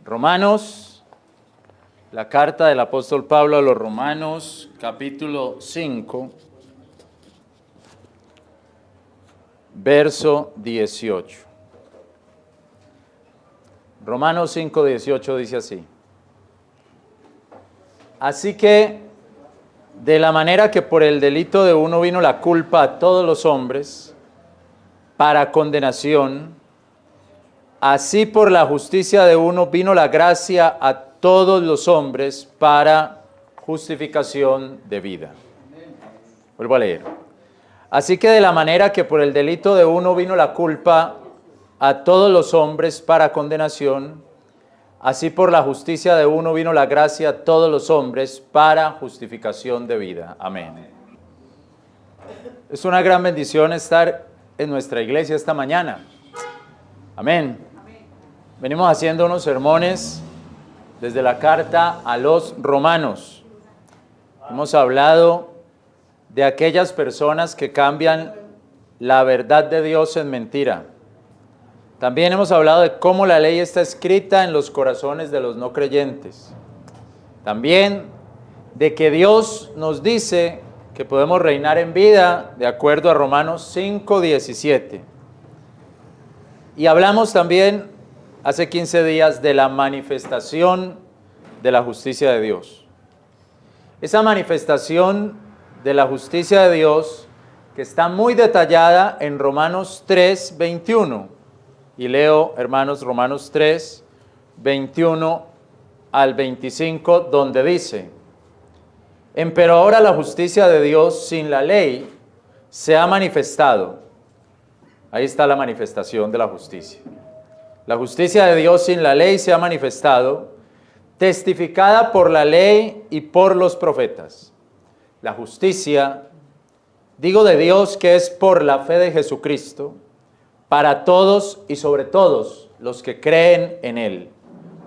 Romanos, la carta del apóstol Pablo a los Romanos, capítulo 5, verso 18. Romanos 5, 18 dice así: Así que, de la manera que por el delito de uno vino la culpa a todos los hombres, para condenación, así por la justicia de uno vino la gracia a todos los hombres para justificación de vida. Vuelvo a leer. Así que de la manera que por el delito de uno vino la culpa a todos los hombres para condenación, así por la justicia de uno vino la gracia a todos los hombres para justificación de vida. Amén. Es una gran bendición estar en nuestra iglesia esta mañana. Amén. Venimos haciendo unos sermones desde la carta a los romanos. Hemos hablado de aquellas personas que cambian la verdad de Dios en mentira. También hemos hablado de cómo la ley está escrita en los corazones de los no creyentes. También de que Dios nos dice que podemos reinar en vida de acuerdo a Romanos 5:17. Y hablamos también hace 15 días de la manifestación de la justicia de Dios. Esa manifestación de la justicia de Dios que está muy detallada en Romanos 3:21. Y leo, hermanos, Romanos 3:21 al 25, donde dice: Empero ahora la justicia de Dios sin la ley se ha manifestado. Ahí está la manifestación de la justicia. La justicia de Dios sin la ley se ha manifestado, testificada por la ley y por los profetas. La justicia, digo de Dios, que es por la fe de Jesucristo, para todos y sobre todos los que creen en Él,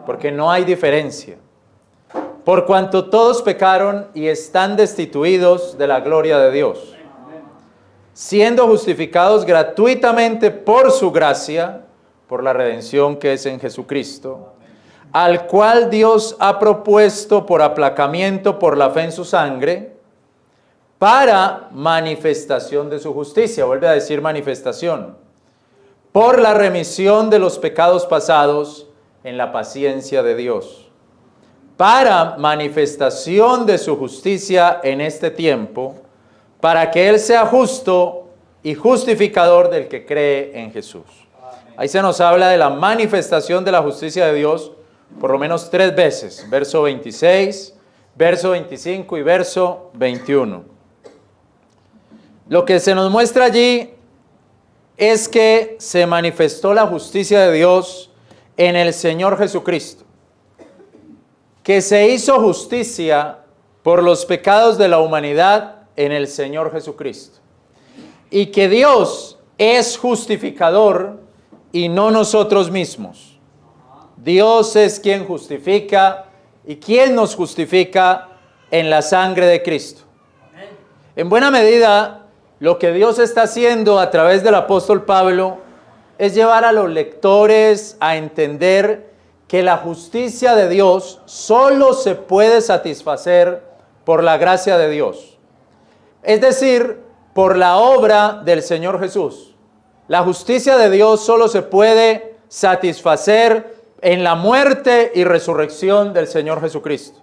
porque no hay diferencia. Por cuanto todos pecaron y están destituidos de la gloria de Dios, siendo justificados gratuitamente por su gracia, por la redención que es en Jesucristo, al cual Dios ha propuesto por aplacamiento por la fe en su sangre, para manifestación de su justicia. Vuelve a decir manifestación. Por la remisión de los pecados pasados en la paciencia de Dios, para manifestación de su justicia en este tiempo, para que Él sea justo y justificador del que cree en Jesús. Ahí se nos habla de la manifestación de la justicia de Dios por lo menos 3 veces, verso 26, verso 25 y verso 21. Lo que se nos muestra allí es que se manifestó la justicia de Dios en el Señor Jesucristo, que se hizo justicia por los pecados de la humanidad en el Señor Jesucristo, y que Dios es justificador y no nosotros mismos. Dios es quien justifica y quien nos justifica en la sangre de Cristo. En buena medida, lo que Dios está haciendo a través del apóstol Pablo es llevar a los lectores a entender que la justicia de Dios solo se puede satisfacer por la gracia de Dios. Es decir, por la obra del Señor Jesús. La justicia de Dios solo se puede satisfacer en la muerte y resurrección del Señor Jesucristo.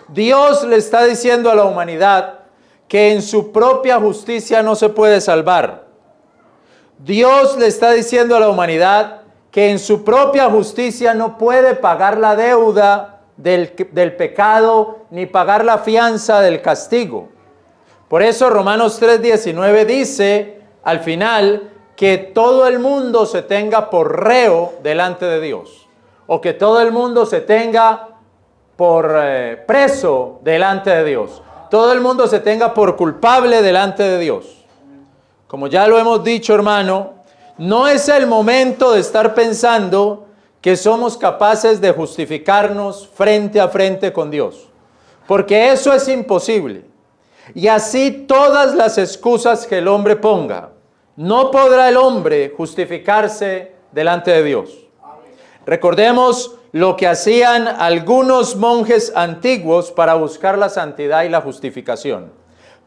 Dios le está diciendo a la humanidad que en su propia justicia no se puede salvar. Dios le está diciendo a la humanidad que en su propia justicia no puede pagar la deuda del pecado ni pagar la fianza del castigo. Por eso Romanos 3:19 dice al final que todo el mundo se tenga por reo delante de Dios, o que todo el mundo se tenga por preso delante de Dios. Todo el mundo se tenga por culpable delante de Dios. Como ya lo hemos dicho, hermano, no es el momento de estar pensando que somos capaces de justificarnos frente a frente con Dios, porque eso es imposible. Y así todas las excusas que el hombre ponga, no podrá el hombre justificarse delante de Dios. Recordemos lo que hacían algunos monjes antiguos para buscar la santidad y la justificación,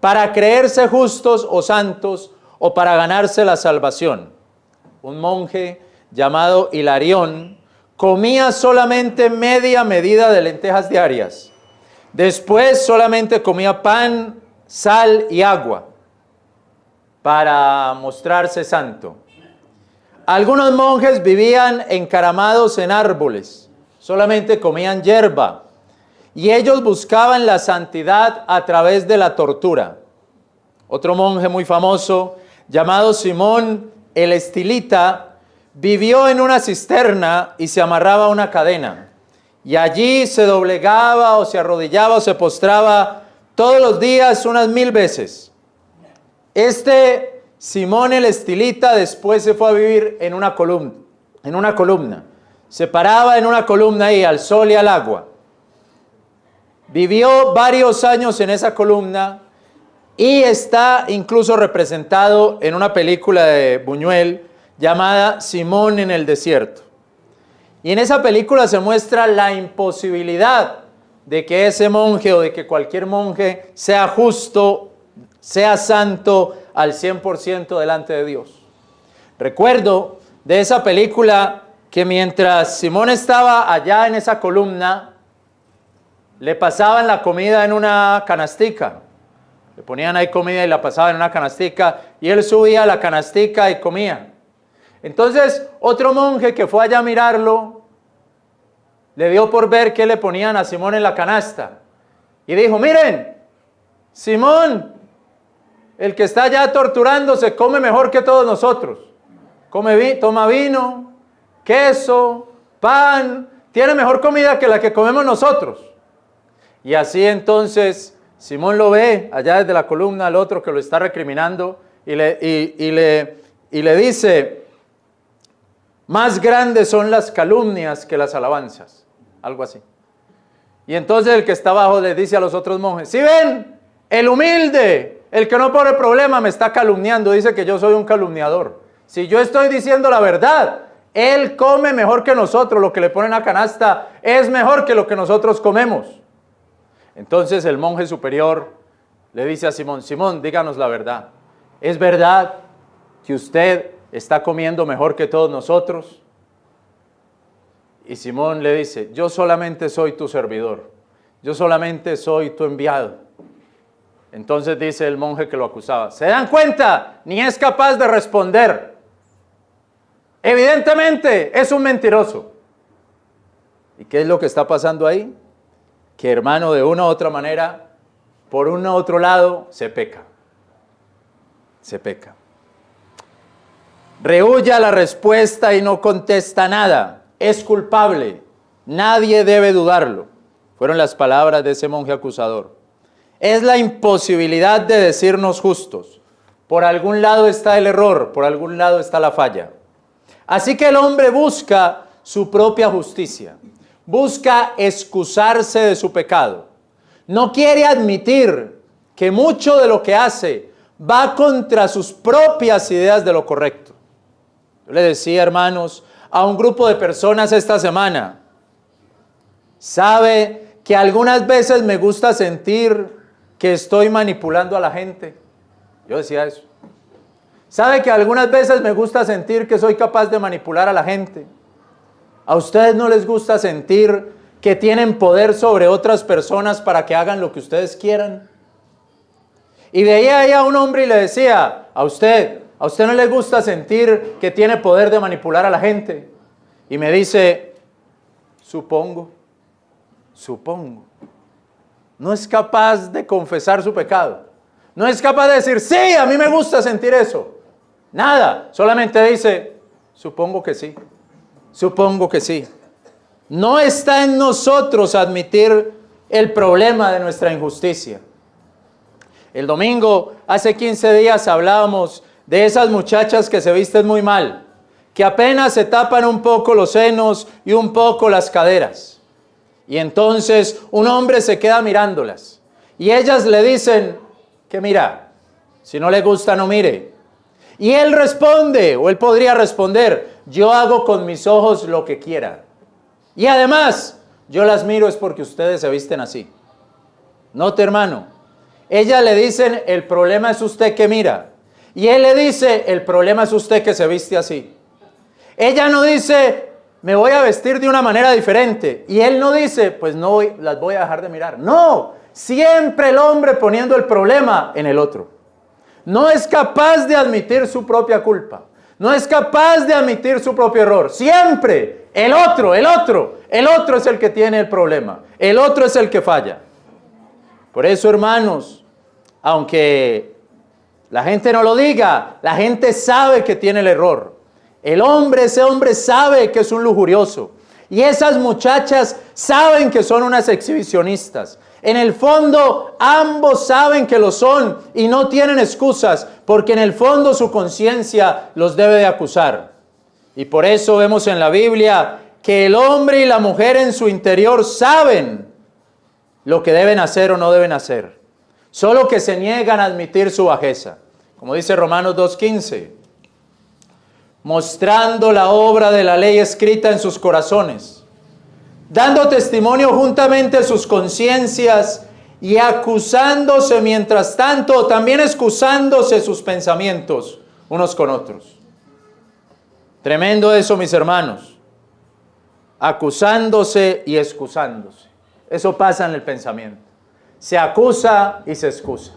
para creerse justos o santos o para ganarse la salvación. Un monje llamado Hilarión comía solamente media medida de lentejas diarias. Después solamente comía pan, sal y agua para mostrarse santo. Algunos monjes vivían encaramados en árboles, solamente comían hierba, y ellos buscaban la santidad a través de la tortura. Otro monje muy famoso, llamado Simón el Estilita, vivió en una cisterna y se amarraba a una cadena, y allí se doblegaba o se arrodillaba o se postraba todos los días unas 1000 veces. Este Simón el Estilita después se fue a vivir en una columna. Se paraba en una columna ahí, al sol y al agua. Vivió varios años en esa columna y está incluso representado en una película de Buñuel llamada Simón en el desierto. Y en esa película se muestra la imposibilidad de que ese monje o de que cualquier monje sea justo, sea santo al 100% delante de Dios. Recuerdo de esa película que mientras Simón estaba allá en esa columna, le pasaban la comida en una canastica. Le ponían ahí comida y la pasaban en una canastica y él subía a la canastica y comía. Entonces otro monje que fue allá a mirarlo, le dio por ver qué le ponían a Simón en la canasta. Y dijo, miren, Simón, el que está allá torturándose, come mejor que todos nosotros. Toma vino, queso, pan, tiene mejor comida que la que comemos nosotros. Y así entonces Simón lo ve allá desde la columna al otro que lo está recriminando y le dice, más grandes son las calumnias que las alabanzas. Algo así. Y entonces el que está abajo le dice a los otros monjes, ¿sí ven? El humilde, el que no pone problema me está calumniando, dice que yo soy un calumniador. Si yo estoy diciendo la verdad, él come mejor que nosotros, lo que le ponen a canasta es mejor que lo que nosotros comemos. Entonces el monje superior le dice a Simón, Simón, díganos la verdad. ¿Es verdad que usted está comiendo mejor que todos nosotros? Y Simón le dice, yo solamente soy tu servidor, yo solamente soy tu enviado. Entonces dice el monje que lo acusaba, ¿se dan cuenta? Ni es capaz de responder. Evidentemente es un mentiroso. ¿Y qué es lo que está pasando ahí? Que hermano, de una u otra manera, por un u otro lado, se peca. Se peca. Rehúya la respuesta y no contesta nada. Es culpable. Nadie debe dudarlo. Fueron las palabras de ese monje acusador. Es la imposibilidad de decirnos justos. Por algún lado está el error, por algún lado está la falla. Así que el hombre busca su propia justicia. Busca excusarse de su pecado. No quiere admitir que mucho de lo que hace va contra sus propias ideas de lo correcto. Yo le decía, hermanos, a un grupo de personas esta semana, sabe que algunas veces me gusta sentir que estoy manipulando a la gente. Yo decía eso. Sabe que algunas veces me gusta sentir que soy capaz de manipular a la gente. ¿A ustedes no les gusta sentir que tienen poder sobre otras personas para que hagan lo que ustedes quieran? Y veía ahí a un hombre y le decía, ¿a usted no le gusta sentir que tiene poder de manipular a la gente? Y me dice, supongo. No es capaz de confesar su pecado. No es capaz de decir, sí, a mí me gusta sentir eso. Nada, solamente dice, supongo que sí. Supongo que sí. No está en nosotros admitir el problema de nuestra injusticia. El domingo, hace 15 días, hablábamos de esas muchachas que se visten muy mal, que apenas se tapan un poco los senos y un poco las caderas. Y entonces un hombre se queda mirándolas. Y ellas le dicen que mira, si no le gusta no mire. Y él responde, o él podría responder, yo hago con mis ojos lo que quiera. Y además, yo las miro es porque ustedes se visten así. Note, hermano, ellas le dicen, el problema es usted que mira. Y él le dice, el problema es usted que se viste así. Ella no dice, me voy a vestir de una manera diferente. Y él no dice, pues no, las voy a dejar de mirar. No, siempre el hombre poniendo el problema en el otro. No es capaz de admitir su propia culpa. No es capaz de admitir su propio error. Siempre el otro es el que tiene el problema. El otro es el que falla. Por eso, hermanos, aunque la gente no lo diga, la gente sabe que tiene el error. Ese hombre sabe que es un lujurioso. Y esas muchachas saben que son unas exhibicionistas. En el fondo, ambos saben que lo son y no tienen excusas, porque en el fondo su conciencia los debe de acusar. Y por eso vemos en la Biblia que el hombre y la mujer en su interior saben lo que deben hacer o no deben hacer, solo que se niegan a admitir su bajeza. Como dice Romanos 2:15, mostrando la obra de la ley escrita en sus corazones, dando testimonio juntamente sus conciencias y acusándose mientras tanto, también excusándose sus pensamientos unos con otros. Tremendo eso, mis hermanos. Acusándose y excusándose. Eso pasa en el pensamiento. Se acusa y se excusa.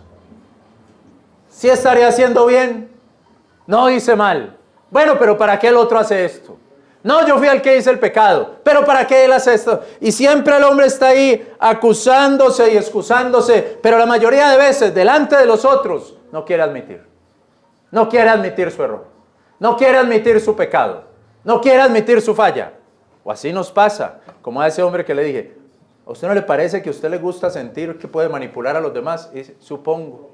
¿Sí estaría haciendo bien? No, hice mal. Bueno, pero ¿para qué el otro hace esto? No, yo fui el que hice el pecado, pero ¿para qué él hace esto? Y siempre el hombre está ahí acusándose y excusándose, pero la mayoría de veces delante de los otros no quiere admitir. No quiere admitir su error. No quiere admitir su pecado. No quiere admitir su falla. O así nos pasa, como a ese hombre que le dije, ¿a usted no le parece que a usted le gusta sentir que puede manipular a los demás? Y dice, supongo.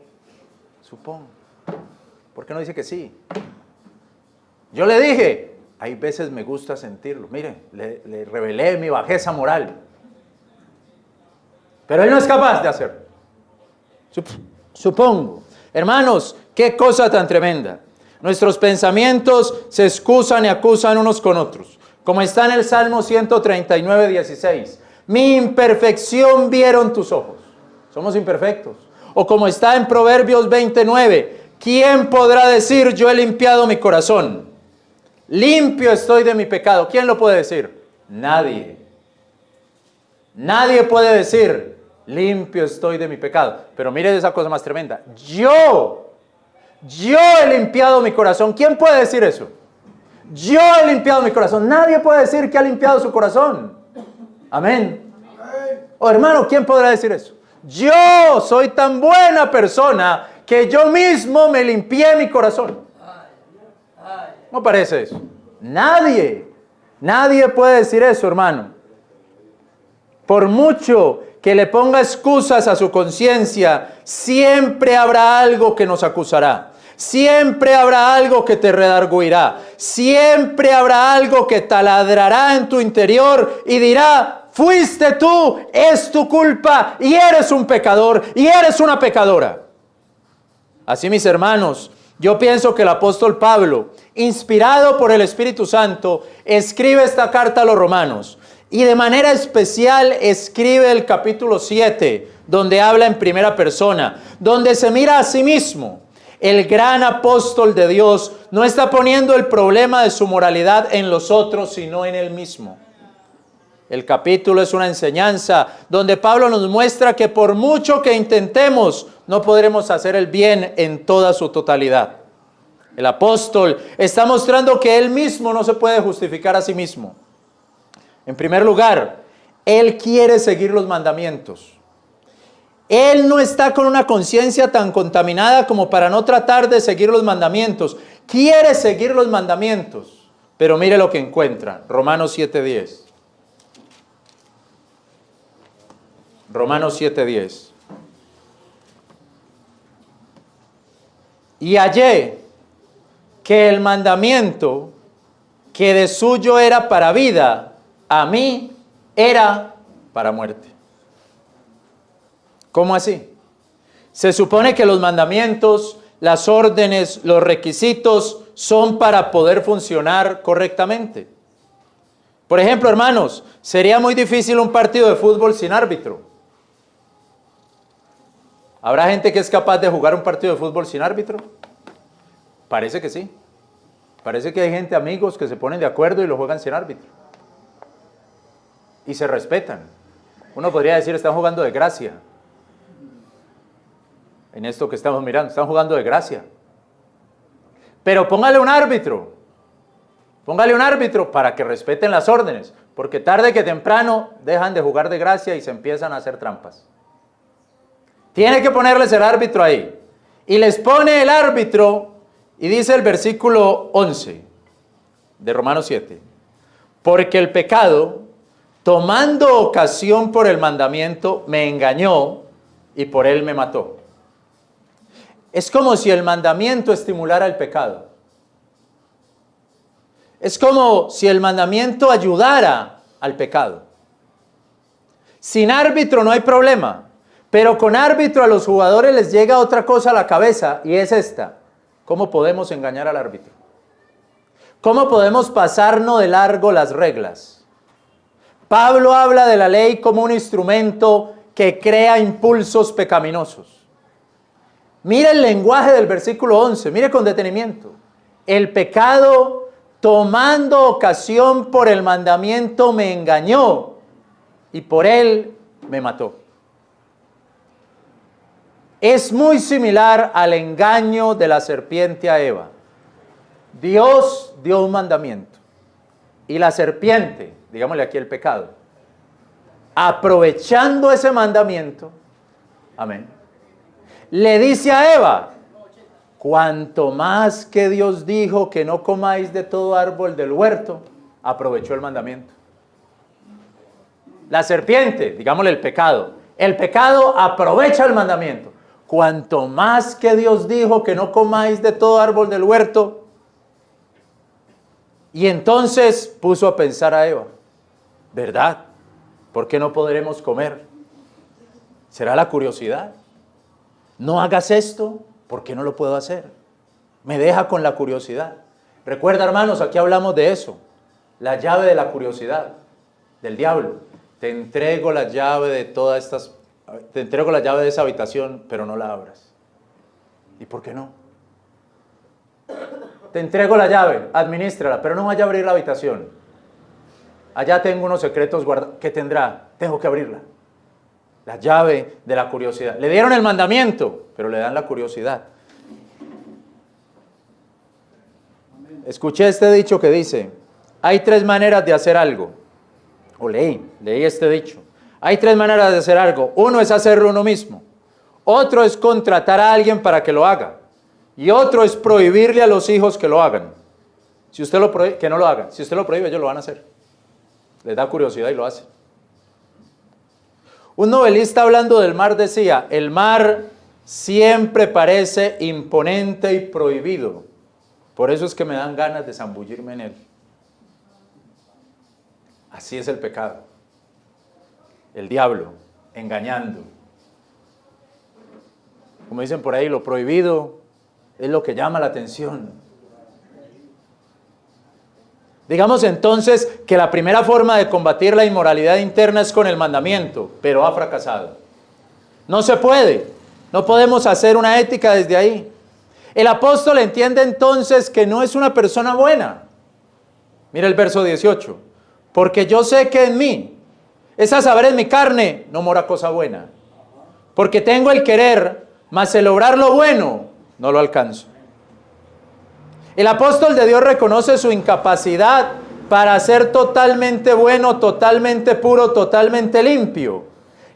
¿Por qué no dice que sí? Yo le dije, hay veces me gusta sentirlo. Mire, le revelé mi bajeza moral. Pero él no es capaz de hacerlo. Supongo. Hermanos, qué cosa tan tremenda. Nuestros pensamientos se excusan y acusan unos con otros. Como está en el Salmo 139:16. Mi imperfección vieron tus ojos. Somos imperfectos. O como está en Proverbios 29. ¿Quién podrá decir yo he limpiado mi corazón? Limpio estoy de mi pecado. ¿Quién lo puede decir? Nadie. Nadie puede decir limpio estoy de mi pecado. Pero mire esa cosa más tremenda. Yo he limpiado mi corazón. ¿Quién puede decir eso? Yo he limpiado mi corazón. Nadie puede decir que ha limpiado su corazón. Amén. Oh, hermano, ¿quién podrá decir eso? Yo soy tan buena persona que yo mismo me limpié mi corazón. ¿Cómo parece eso? Nadie puede decir eso, hermano. Por mucho que le ponga excusas a su conciencia, siempre habrá algo que nos acusará. Siempre habrá algo que te redarguirá. Siempre habrá algo que taladrará en tu interior y dirá, fuiste tú, es tu culpa y eres un pecador y eres una pecadora. Así, mis hermanos, yo pienso que el apóstol Pablo, inspirado por el Espíritu Santo, escribe esta carta a los romanos y de manera especial escribe el capítulo 7, donde habla en primera persona, donde se mira a sí mismo. El gran apóstol de Dios no está poniendo el problema de su moralidad en los otros, sino en él mismo. El capítulo es una enseñanza donde Pablo nos muestra que por mucho que intentemos, no podremos hacer el bien en toda su totalidad. El apóstol está mostrando que él mismo no se puede justificar a sí mismo. En primer lugar, él quiere seguir los mandamientos. Él no está con una conciencia tan contaminada como para no tratar de seguir los mandamientos. Quiere seguir los mandamientos, pero mire lo que encuentra. Romanos 7:10. Romanos 7:10. Y hallé que el mandamiento que de suyo era para vida, a mí era para muerte. ¿Cómo así? Se supone que los mandamientos, las órdenes, los requisitos son para poder funcionar correctamente. Por ejemplo, hermanos, sería muy difícil un partido de fútbol sin árbitro. ¿Habrá gente que es capaz de jugar un partido de fútbol sin árbitro? Parece que sí. Parece que hay gente, amigos, que se ponen de acuerdo y lo juegan sin árbitro. Y se respetan. Uno podría decir, están jugando de gracia. En esto que estamos mirando, están jugando de gracia. Pero póngale un árbitro. Póngale un árbitro para que respeten las órdenes. Porque tarde que temprano dejan de jugar de gracia y se empiezan a hacer trampas. Tiene que ponerles el árbitro ahí. Y les pone el árbitro, y dice el versículo 11 de Romanos 7. Porque el pecado, tomando ocasión por el mandamiento, me engañó y por él me mató. Es como si el mandamiento estimulara el pecado. Es como si el mandamiento ayudara al pecado. Sin árbitro no hay problema. Pero con árbitro a los jugadores les llega otra cosa a la cabeza y es esta. ¿Cómo podemos engañar al árbitro? ¿Cómo podemos pasarnos de largo las reglas? Pablo habla de la ley como un instrumento que crea impulsos pecaminosos. Mire el lenguaje del versículo 11, mire con detenimiento. El pecado, tomando ocasión por el mandamiento, me engañó y por él me mató. Es muy similar al engaño de la serpiente a Eva. Dios dio un mandamiento y la serpiente, digámosle aquí el pecado, aprovechando ese mandamiento, amén, le dice a Eva, cuanto más que Dios dijo que no comáis de todo árbol del huerto, aprovechó el mandamiento. La serpiente, digámosle el pecado aprovecha el mandamiento. Cuanto más que Dios dijo que no comáis de todo árbol del huerto. Y entonces puso a pensar a Eva, ¿verdad? ¿Por qué no podremos comer? ¿Será la curiosidad? No hagas esto, ¿por qué no lo puedo hacer? Me deja con la curiosidad. Recuerda, hermanos, aquí hablamos de eso. La llave de la curiosidad, del diablo. Te entrego la llave de todas estas. Te entrego la llave de esa habitación, pero no la abras. ¿Y por qué no? Te entrego la llave, administrala, pero no vaya a abrir la habitación. Allá tengo unos secretos guardados. ¿Qué tendrá? Tengo que abrirla. La llave de la curiosidad. Le dieron el mandamiento, pero le dan la curiosidad. Escuché este dicho que dice, hay tres maneras de hacer algo. O leí este dicho. Hay tres maneras de hacer algo. Uno es hacerlo uno mismo. Otro es contratar a alguien para que lo haga. Y otro es prohibirle a los hijos que lo hagan. Si usted lo prohíbe, que no lo hagan. Si usted lo prohíbe, ellos lo van a hacer. Les da curiosidad y lo hacen. Un novelista hablando del mar decía, el mar siempre parece imponente y prohibido. Por eso es que me dan ganas de zambullirme en él. Así es el pecado. El diablo, engañando. Como dicen por ahí, lo prohibido es lo que llama la atención. Digamos entonces que la primera forma de combatir la inmoralidad interna es con el mandamiento, pero ha fracasado. No se puede, no podemos hacer una ética desde ahí. El apóstol entiende entonces que no es una persona buena. Mira el verso 18. Porque yo sé que en mí, es a saber en mi carne, no mora cosa buena. Porque tengo el querer, mas el obrar lo bueno, no lo alcanzo. El apóstol de Dios reconoce su incapacidad para ser totalmente bueno, totalmente puro, totalmente limpio.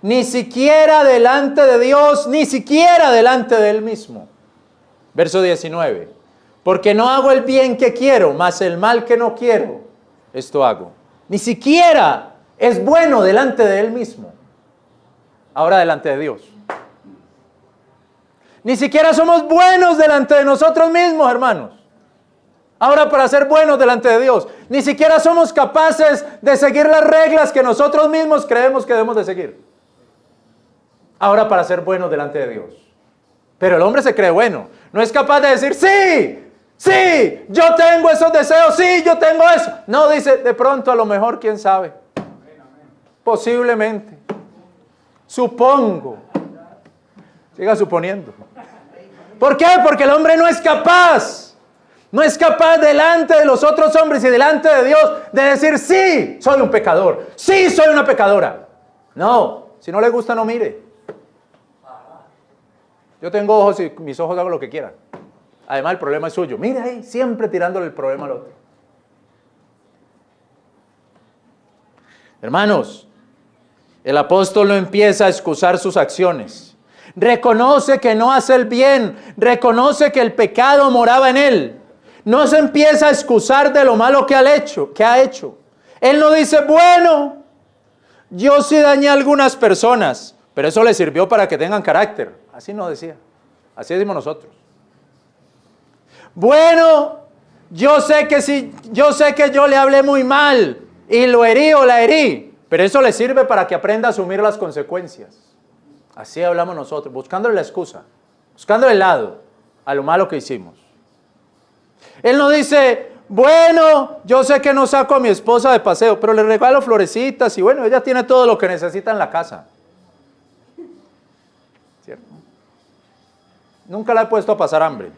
Ni siquiera delante de Dios, ni siquiera delante de él mismo. Verso 19. Porque no hago el bien que quiero, mas el mal que no quiero, esto hago. Ni siquiera es bueno delante de él mismo. Ahora delante de Dios. Ni siquiera somos buenos delante de nosotros mismos, hermanos. Ahora para ser buenos delante de Dios. Ni siquiera somos capaces de seguir las reglas que nosotros mismos creemos que debemos de seguir. Ahora para ser buenos delante de Dios. Pero el hombre se cree bueno. No es capaz de decir, sí, Sí, yo tengo esos deseos, sí, yo tengo eso. No, dice, de pronto, a lo mejor, quién sabe. Posiblemente. Supongo. Siga suponiendo. ¿Por qué? Porque el hombre no es capaz. No es capaz delante de los otros hombres y delante de Dios de decir, sí, soy un pecador. Sí, soy una pecadora. No, si no le gusta, no mire. Yo tengo ojos y mis ojos hago lo que quieran. Además, el problema es suyo. Mire ahí, siempre tirándole el problema al otro. Hermanos, el apóstol no empieza a excusar sus acciones. Reconoce que no hace el bien. Reconoce que el pecado moraba en él. No se empieza a excusar de lo malo que ha hecho. Él no dice, bueno, yo sí dañé a algunas personas, pero eso le sirvió para que tengan carácter. Así no decía. Así decimos nosotros. Bueno, yo sé que yo le hablé muy mal y lo herí o la herí, pero eso le sirve para que aprenda a asumir las consecuencias. Así hablamos nosotros, buscándole la excusa, buscándole el lado a lo malo que hicimos. Él no dice, bueno, yo sé que no saco a mi esposa de paseo, pero le regalo florecitas y bueno, ella tiene todo lo que necesita en la casa. ¿Cierto? Nunca la he puesto a pasar hambre.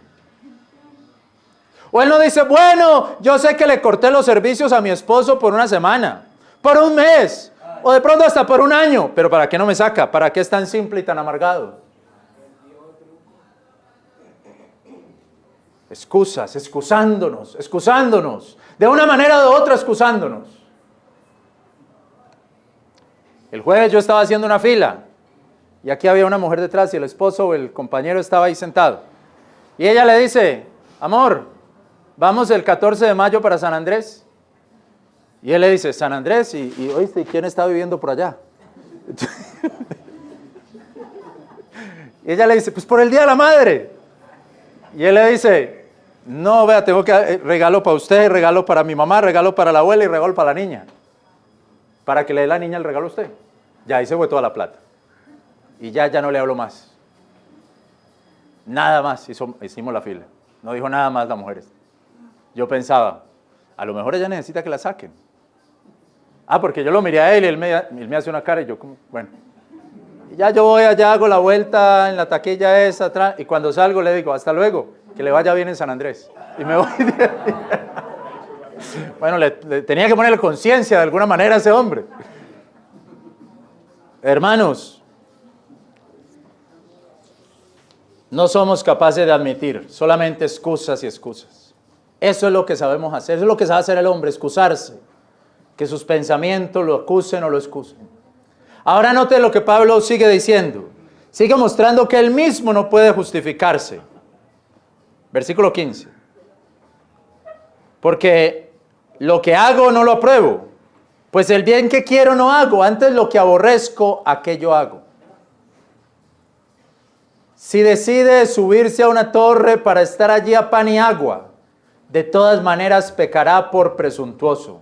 O él no dice, bueno, yo sé que le corté los servicios a mi esposo por una semana, por un mes, o de pronto hasta por un año, pero ¿para qué no me saca? ¿Para qué es tan simple y tan amargado? Excusas, excusándonos, de una manera o de otra excusándonos. El jueves yo estaba haciendo una fila, y aquí había una mujer detrás, y el esposo o el compañero estaba ahí sentado. Y ella le dice, amor, vamos el 14 de mayo para San Andrés. Y él le dice, San Andrés, y oíste, ¿quién está viviendo por allá? Y ella le dice, pues por el Día de la Madre. Y él le dice, no, vea, tengo que regalo para usted, regalo para mi mamá, regalo para la abuela y regalo para la niña. Para que le dé la niña el regalo a usted. Ya ahí se fue toda la plata. Y ya no le hablo más. Nada más hicimos la fila. No dijo nada más la mujer. Yo pensaba, a lo mejor ella necesita que la saquen. Porque yo lo miré a él y él me hace una cara y yo como, bueno. Y ya yo voy allá, hago la vuelta en la taquilla esa atrás y cuando salgo le digo, hasta luego, que le vaya bien en San Andrés. Y me voy. Bueno, le tenía que ponerle conciencia de alguna manera a ese hombre. Hermanos, no somos capaces de admitir, solamente excusas y excusas. Eso es lo que sabemos hacer, eso es lo que sabe hacer el hombre, excusarse. Que sus pensamientos lo acusen o lo excusen. Ahora note lo que Pablo sigue diciendo. Sigue mostrando que él mismo no puede justificarse. Versículo 15. Porque lo que hago no lo apruebo, pues el bien que quiero no hago, antes lo que aborrezco, aquello hago. Si decide subirse a una torre para estar allí a pan y agua, de todas maneras pecará por presuntuoso,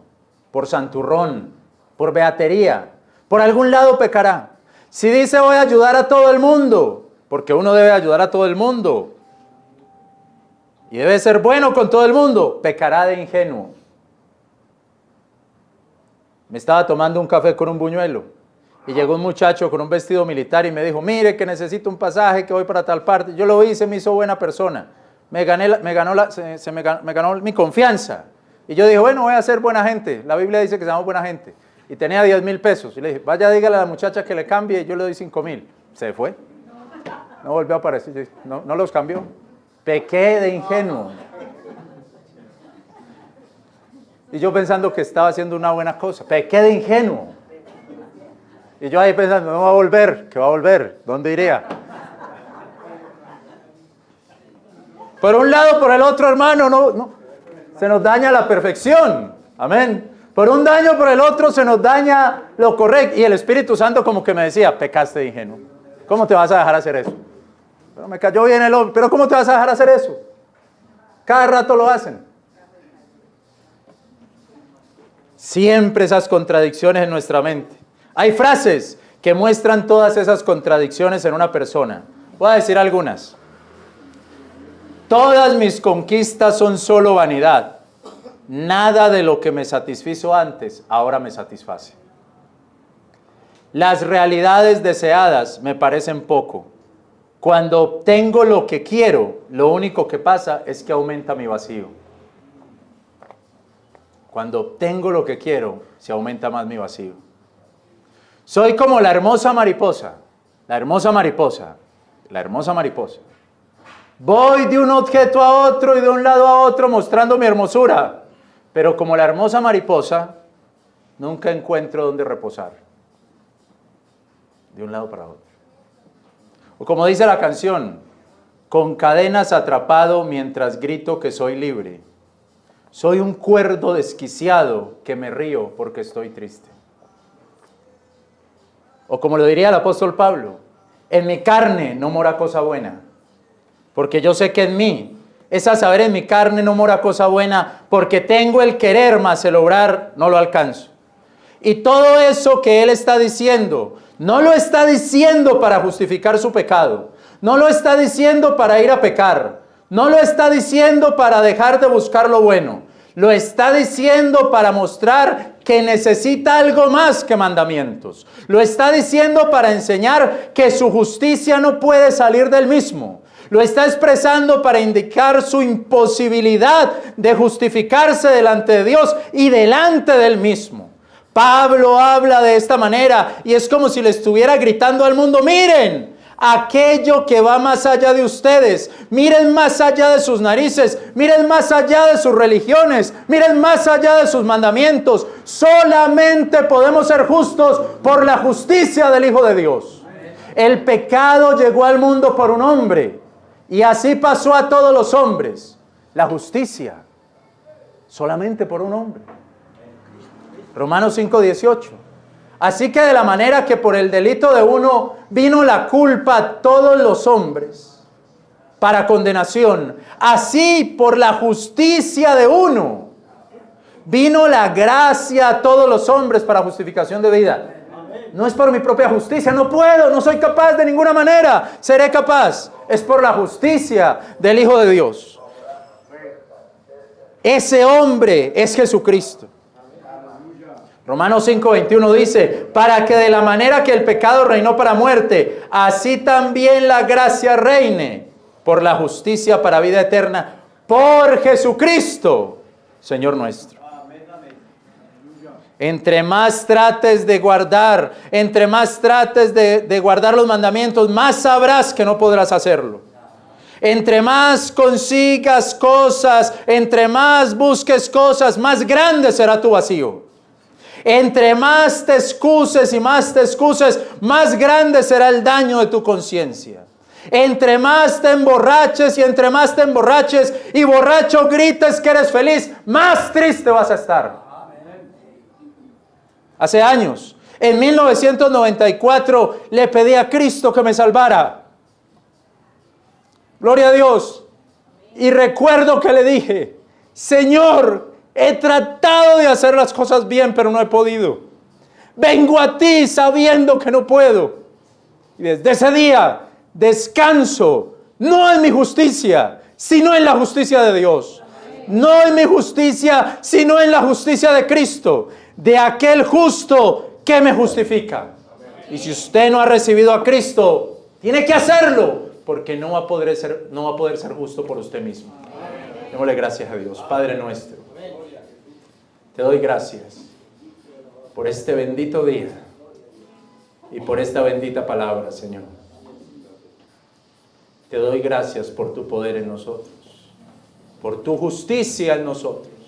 por santurrón, por beatería, por algún lado pecará. Si dice voy a ayudar a todo el mundo, porque uno debe ayudar a todo el mundo, y debe ser bueno con todo el mundo, pecará de ingenuo. Me estaba tomando un café con un buñuelo, y llegó un muchacho con un vestido militar y me dijo, mire que necesito un pasaje, que voy para tal parte. Yo lo hice, me hizo buena persona, me ganó mi confianza. Y yo dije, bueno, voy a ser buena gente. La Biblia dice que seamos buena gente. Y tenía 10,000 pesos. Y le dije, vaya, dígale a la muchacha que le cambie y yo le doy 5,000. Se fue. No volvió a aparecer. No los cambió. Pequé de ingenuo. Y yo pensando que estaba haciendo una buena cosa. Pequé de ingenuo. Y yo ahí pensando, no va a volver. ¿Qué va a volver? ¿Dónde iría? Por un lado, por el otro, hermano, no. Se nos daña la perfección. Amén. Por un daño, por el otro, se nos daña lo correcto. Y el Espíritu Santo como que me decía, pecaste de ingenuo. ¿Cómo te vas a dejar hacer eso? Pero me cayó bien el hombre. ¿Pero cómo te vas a dejar hacer eso? Cada rato lo hacen. Siempre esas contradicciones en nuestra mente. Hay frases que muestran todas esas contradicciones en una persona. Voy a decir algunas. Todas mis conquistas son solo vanidad. Nada de lo que me satisfizo antes, ahora me satisface. Las realidades deseadas me parecen poco. Cuando obtengo lo que quiero, lo único que pasa es que aumenta mi vacío. Cuando obtengo lo que quiero, se aumenta más mi vacío. Soy como la hermosa mariposa, la hermosa mariposa, la hermosa mariposa. Voy de un objeto a otro y de un lado a otro mostrando mi hermosura, pero como la hermosa mariposa, nunca encuentro dónde reposar. De un lado para otro. O como dice la canción, con cadenas atrapado mientras grito que soy libre. Soy un cuerdo desquiciado que me río porque estoy triste. O como lo diría el apóstol Pablo, en mi carne no mora cosa buena, porque yo sé que en mí, es a saber, en mi carne no mora cosa buena, porque tengo el querer, mas el obrar no lo alcanzo. Y todo eso que él está diciendo, no lo está diciendo para justificar su pecado, no lo está diciendo para ir a pecar, no lo está diciendo para dejar de buscar lo bueno, lo está diciendo para mostrar que necesita algo más que mandamientos. Lo está diciendo para enseñar que su justicia no puede salir del mismo. Lo está expresando para indicar su imposibilidad de justificarse delante de Dios y delante del mismo. Pablo habla de esta manera y es como si le estuviera gritando al mundo: miren, aquello que va más allá de ustedes, miren más allá de sus narices, miren más allá de sus religiones, miren más allá de sus mandamientos. Solamente podemos ser justos por la justicia del Hijo de Dios. El pecado llegó al mundo por un hombre y así pasó a todos los hombres. La justicia solamente por un hombre. Romanos 5:18. Así que de la manera que por el delito de uno vino la culpa a todos los hombres para condenación, así por la justicia de uno vino la gracia a todos los hombres para justificación de vida. No es por mi propia justicia, no puedo, no soy capaz de ninguna manera, seré capaz. Es por la justicia del Hijo de Dios. Ese hombre es Jesucristo. Romanos 5:21 dice, para que de la manera que el pecado reinó para muerte, así también la gracia reine por la justicia para vida eterna, por Jesucristo, Señor nuestro. Entre más trates de guardar, entre más trates de guardar los mandamientos, más sabrás que no podrás hacerlo. Entre más consigas cosas, entre más busques cosas, más grande será tu vacío. Entre más te excuses y más te excuses, más grande será el daño de tu conciencia. Entre más te emborraches y entre más te emborraches y borracho grites que eres feliz, más triste vas a estar. Hace años, en 1994, le pedí a Cristo que me salvara. Gloria a Dios. Y recuerdo que le dije, Señor, he tratado de hacer las cosas bien, pero no he podido. Vengo a ti sabiendo que no puedo. Y desde ese día descanso, no en mi justicia, sino en la justicia de Dios. No en mi justicia, sino en la justicia de Cristo, de aquel justo que me justifica. Y si usted no ha recibido a Cristo, tiene que hacerlo, porque no va a poder ser justo por usted mismo. Démosle gracias a Dios. Padre nuestro, te doy gracias por este bendito día y por esta bendita palabra, Señor. Te doy gracias por tu poder en nosotros, por tu justicia en nosotros.